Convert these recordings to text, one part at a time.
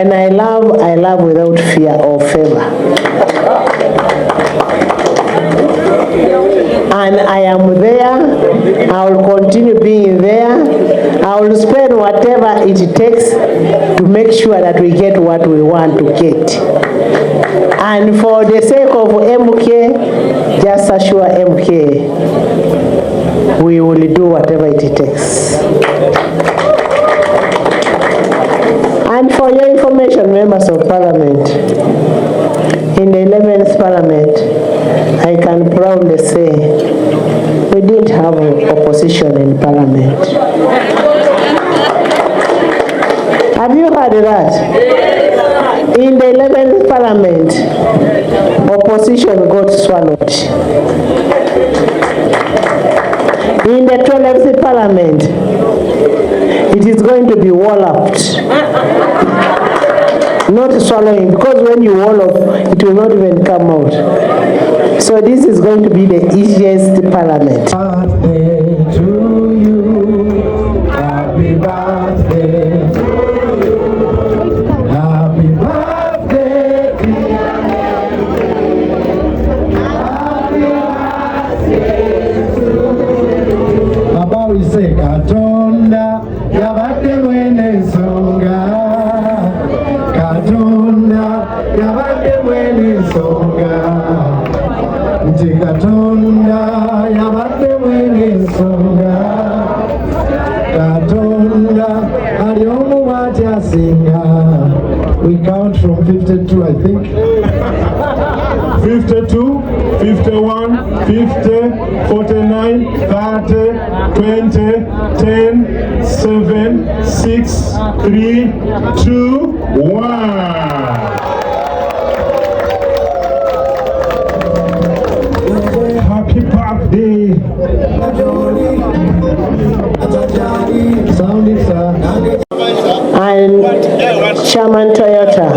When I love without fear or favor. And I am there. I will continue being there. I will spend whatever it takes to make sure that we get what we want to get. And for the sake of MK, just assure MK, we will do whatever it takes. And for your information, members of Parliament, in the 11th Parliament, I can proudly say we didn't have opposition in Parliament. Have you heard that? In the 11th Parliament, opposition got swallowed. In the 12th Parliament, it is going to be walloped. Not swallowing, because when you wallop, it will not even come out. So this is going to be the easiest Parliament. Happy birthday to you. Happy birthday to you. Happy birthday, dear. Happy birthday to you. Baba we say Katonda, yabate mwene songa. Katonda, yabate mwene songa. Katonda, yabate mwene songa. Katonda, aliomu wacha singa. We count from 52, I think. 52, 51, 50, 49, 30, 20, 10, 7, 6, 3, 2, 1. Happy birthday. Sounding, sir. And Chairman Toyota,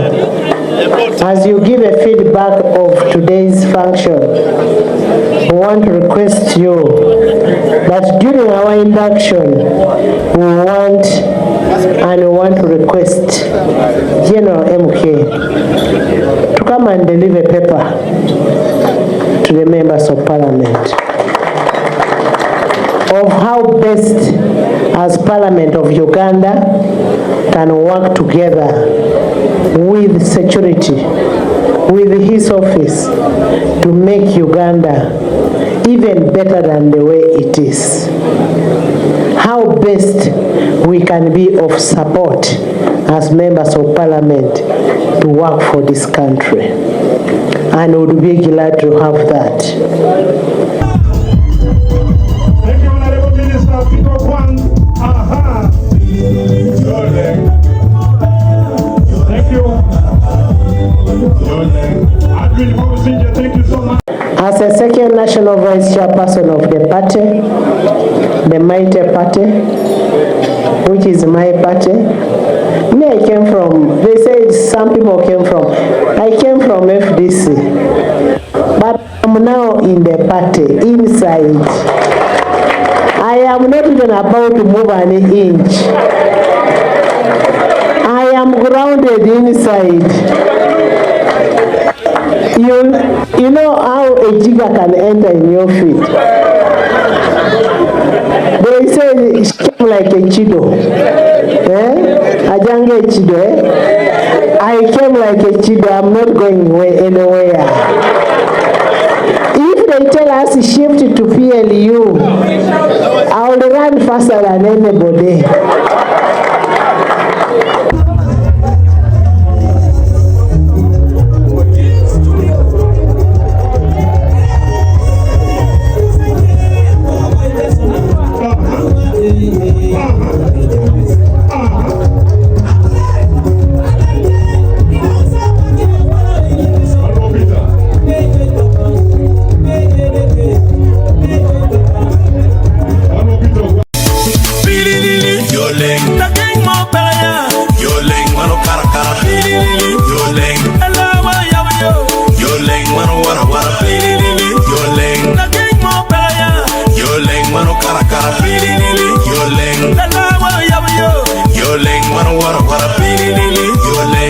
as you give a feedback of today's function, we want to request you that during our induction, we want to request General MK to come and deliver paper to the members of Parliament of how best as Parliament of Uganda can work together with security, with his office, to make Uganda even better than the way it is. How best we can be of support as members of Parliament to work for this country. And we would be glad to have that. As a second national vice chairperson of the party, the Mighty Party, which is my party, me I came from, they say some people came from, I came from FDC, but I'm now in the party, inside. I am not even about to move an inch. I am grounded inside. You know how a jigger can enter in your feet. They say she came like a chido. Ajange chido. I came like a chido. I'm not going anywhere. If they tell us to shift to PLU, I will run faster than anybody. Yo leng,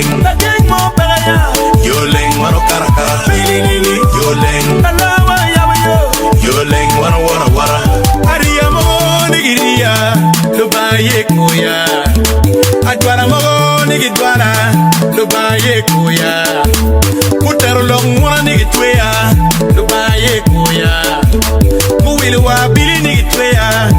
Bageng mo pelaya. Yoleng wano karakara. Yoleng. Alawa yawa yo. Yoleng wano wara. Ariya mo nigiria. Lubaye koya. Adwara mo nigidwara. Lubaye koya. Putero long wana nigitweya. Lubaye koya. Muwili wa bili nigitweya.